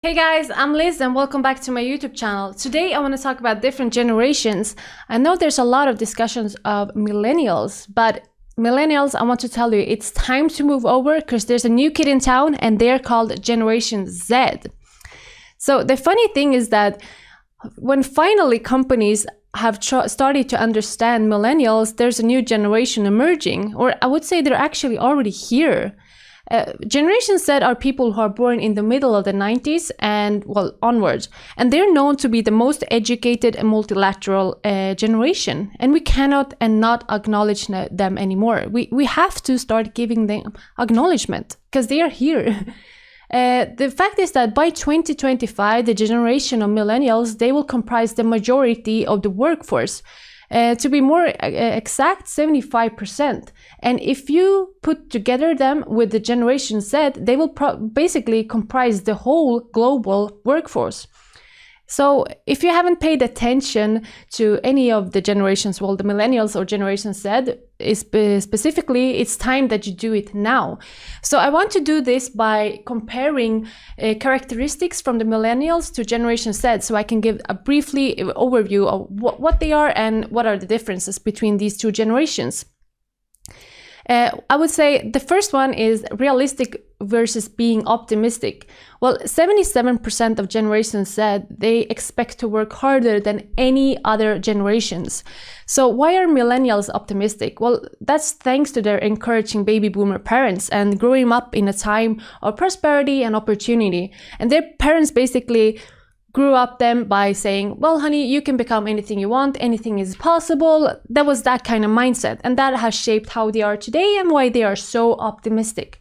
Hey guys, I'm Liz and welcome back to my YouTube channel. Today I want to talk about different generations. I know there's a lot of discussions of millennials, but millennials, I want to tell you, it's time to move over because there's a new kid in town and they're called Generation Z. So the funny thing is that when finally companies have started to understand millennials, there's a new generation emerging, or I would say they're actually already here. Generation Z are people who are born in the middle of the 90s and onwards, and they're known to be the most educated and multilateral generation, and we cannot and not acknowledge them anymore. We have to start giving them acknowledgement because they are here. The fact is that by 2025, the generation of millennials, they will comprise the majority of the workforce. To be more exact, 75%. And if you put together them with the Generation Z, they will basically comprise the whole global workforce. So if you haven't paid attention to any of the generations, the Millennials or Generation Z, specifically, it's time that you do it now. So I want to do this by comparing characteristics from the Millennials to Generation Z, so I can give a briefly overview of what they are and what are the differences between these two generations. I would say the first one is realistic versus being optimistic. 77% of Generation Z, they expect to work harder than any other generations. So why are millennials optimistic? Well, that's thanks to their encouraging baby boomer parents and growing up in a time of prosperity and opportunity. And their parents basically grew up them by saying, well, honey, you can become anything you want, anything is possible. That was that kind of mindset, and that has shaped how they are today and why they are so optimistic.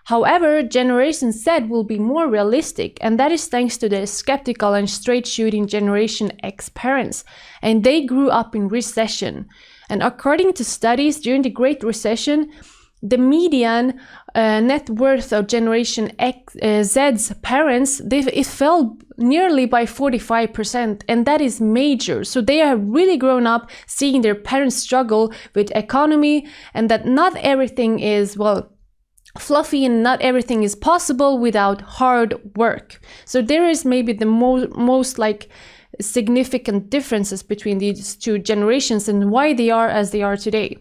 However, Generation Z will be more realistic, and that is thanks to the skeptical and straight-shooting Generation X parents, and they grew up in recession. And according to studies, during the Great Recession, the median net worth of Generation Z's parents, it fell nearly by 45%, and that is major. So they have really grown up seeing their parents struggle with economy, and that not everything is, fluffy, and not everything is possible without hard work. So there is maybe the most significant differences between these two generations and why they are as they are today.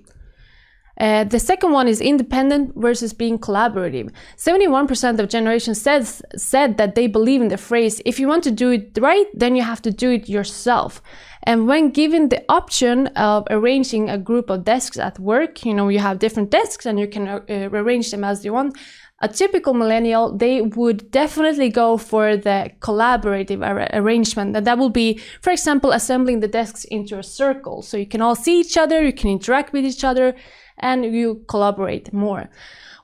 The second one is independent versus being collaborative. 71% of Generation Z said that they believe in the phrase, if you want to do it right, then you have to do it yourself. And when given the option of arranging a group of desks at work, you have different desks and you can arrange them as you want. A typical millennial, they would definitely go for the collaborative arrangement. And that will be, for example, assembling the desks into a circle. So you can all see each other, you can interact with each other, and you collaborate more.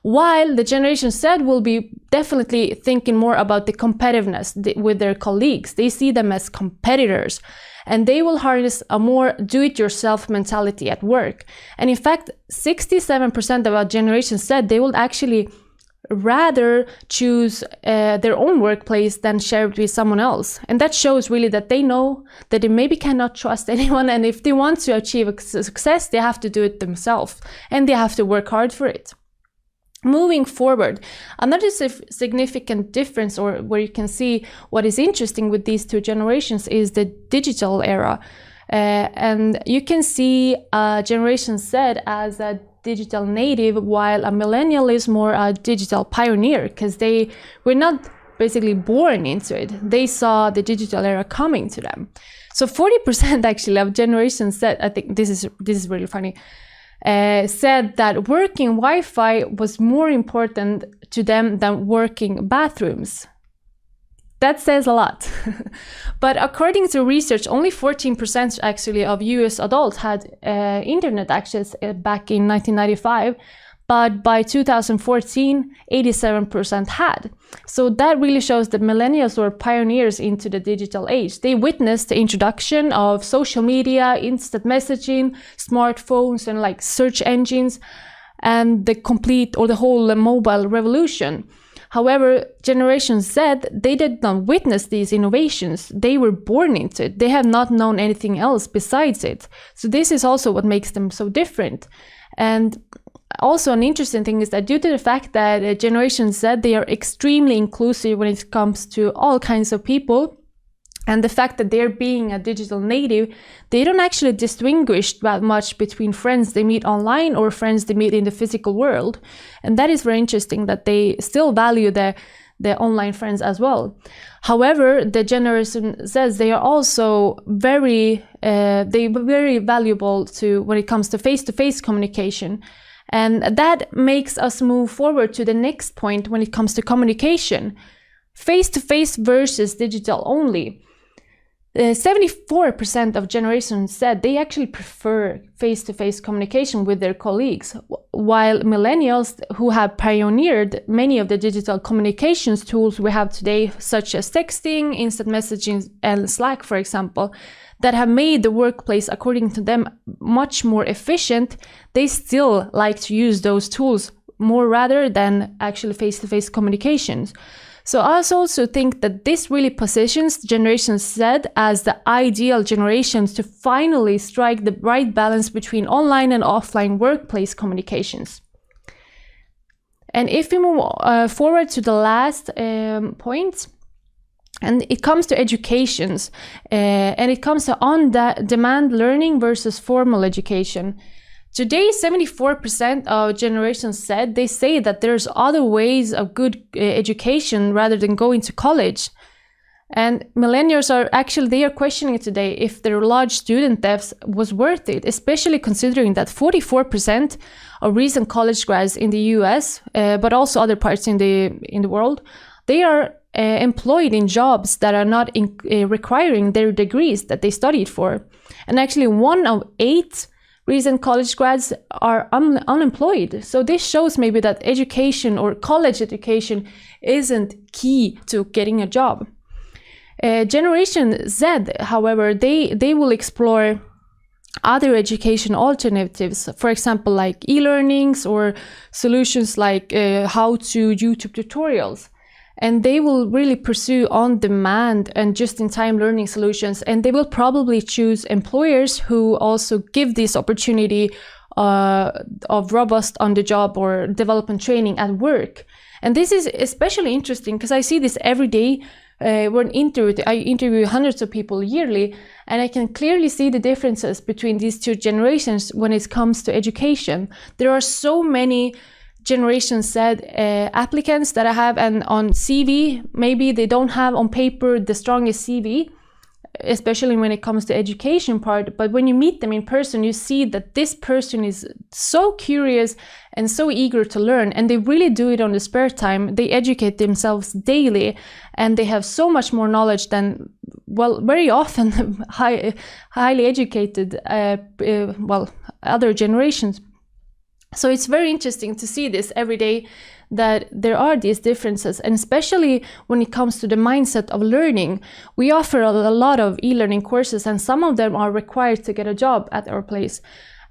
While the Generation Z will be definitely thinking more about the competitiveness with their colleagues. They see them as competitors, and they will harness a more do-it-yourself mentality at work. And in fact, 67% of our Generation Z, they will actually rather choose their own workplace than share it with someone else. And that shows really that they know that they maybe cannot trust anyone, and if they want to achieve a success, they have to do it themselves and they have to work hard for it. Moving forward, another significant difference, or where you can see what is interesting with these two generations, is the digital era. And you can see Generation Z as a digital native, while a millennial is more a digital pioneer, because they were not basically born into it. They saw the digital era coming to them. So 40% actually of Generation Z, I think this is really funny, said that working Wi-Fi was more important to them than working bathrooms. That says a lot. But according to research, only 14% actually of US adults had internet access back in 1995. But by 2014, 87% had. So that really shows that millennials were pioneers into the digital age. They witnessed the introduction of social media, instant messaging, smartphones, and search engines, and the whole mobile revolution. However, Generation Z, they did not witness these innovations. They were born into it. They have not known anything else besides it. So this is also what makes them so different. And also an interesting thing is that due to the fact that Generation Z, they are extremely inclusive when it comes to all kinds of people, and the fact that they're being a digital native, they don't actually distinguish that much between friends they meet online or friends they meet in the physical world. And that is very interesting that they still value the online friends as well. However, the Generation Z, they are also very valuable to when it comes to face-to-face communication. And that makes us move forward to the next point when it comes to communication. Face-to-face versus digital only. 74% of Generation Z, they actually prefer face-to-face communication with their colleagues, while Millennials, who have pioneered many of the digital communications tools we have today, such as texting, instant messaging, and Slack, for example, that have made the workplace, according to them, much more efficient, they still like to use those tools more rather than actually face-to-face communications. So I also think that this really positions Generation Z as the ideal generations to finally strike the right balance between online and offline workplace communications. And if we move forward to the last point, and it comes to educations, and it comes to on-demand learning versus formal education. Today, 74% of Generation Z, they say that there's other ways of good education rather than going to college. And Millennials they are questioning today if their large student debt was worth it, especially considering that 44% of recent college grads in the US, but also other parts in the world, they are employed in jobs that are not requiring their degrees that they studied for. And actually 1 of 8 recent college grads are unemployed. So this shows maybe that education or college education isn't key to getting a job. Generation Z, however, they will explore other education alternatives, for example, like e-learnings or solutions like how-to YouTube tutorials. And they will really pursue on-demand and just-in-time learning solutions. And they will probably choose employers who also give this opportunity of robust on-the-job or development training at work. And this is especially interesting because I see this every day. I interview hundreds of people yearly, and I can clearly see the differences between these two generations when it comes to education. There are so many Generation Z applicants that I have, and on CV, maybe they don't have on paper the strongest CV, especially when it comes to education part. But when you meet them in person, you see that this person is so curious and so eager to learn, and they really do it on the spare time. They educate themselves daily, and they have so much more knowledge than, well, very often highly educated, other generations. So it's very interesting to see this every day, that there are these differences, and especially when it comes to the mindset of learning. We offer a lot of e-learning courses, and some of them are required to get a job at our place.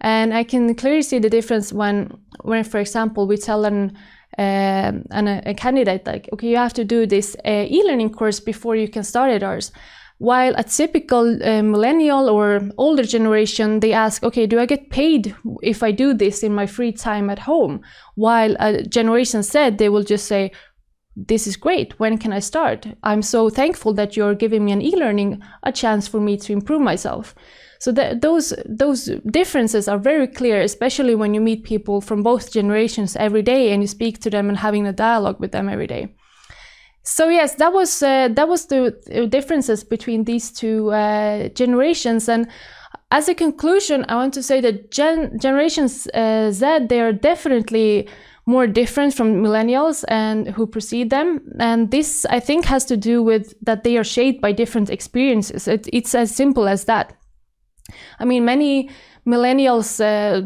And I can clearly see the difference when for example, we tell a candidate, like, okay, you have to do this e-learning course before you can start at ours. While a typical millennial or older generation, they ask, okay, do I get paid if I do this in my free time at home? While a Generation Z, they will just say, this is great, when can I start? I'm so thankful that you're giving me an e-learning, a chance for me to improve myself. So those differences are very clear, especially when you meet people from both generations every day and you speak to them and having a dialogue with them every day. So yes, that was the differences between these two generations. And as a conclusion, I want to say that Generations Z, they are definitely more different from Millennials and who precede them. And this, I think, has to do with that they are shaped by different experiences. It's as simple as that. I mean, many Millennials,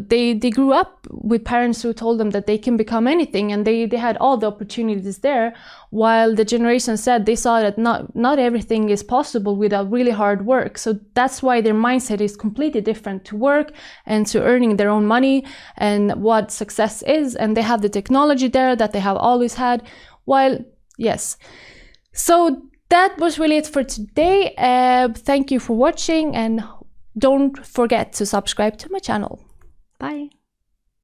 they grew up with parents who told them that they can become anything, and they had all the opportunities there, while the Generation Z, they saw that not everything is possible without really hard work. So that's why their mindset is completely different to work and to earning their own money and what success is, and they have the technology there that they have always had. While, yes. So that was really it for today. Thank you for watching, and don't forget to subscribe to my channel. Bye.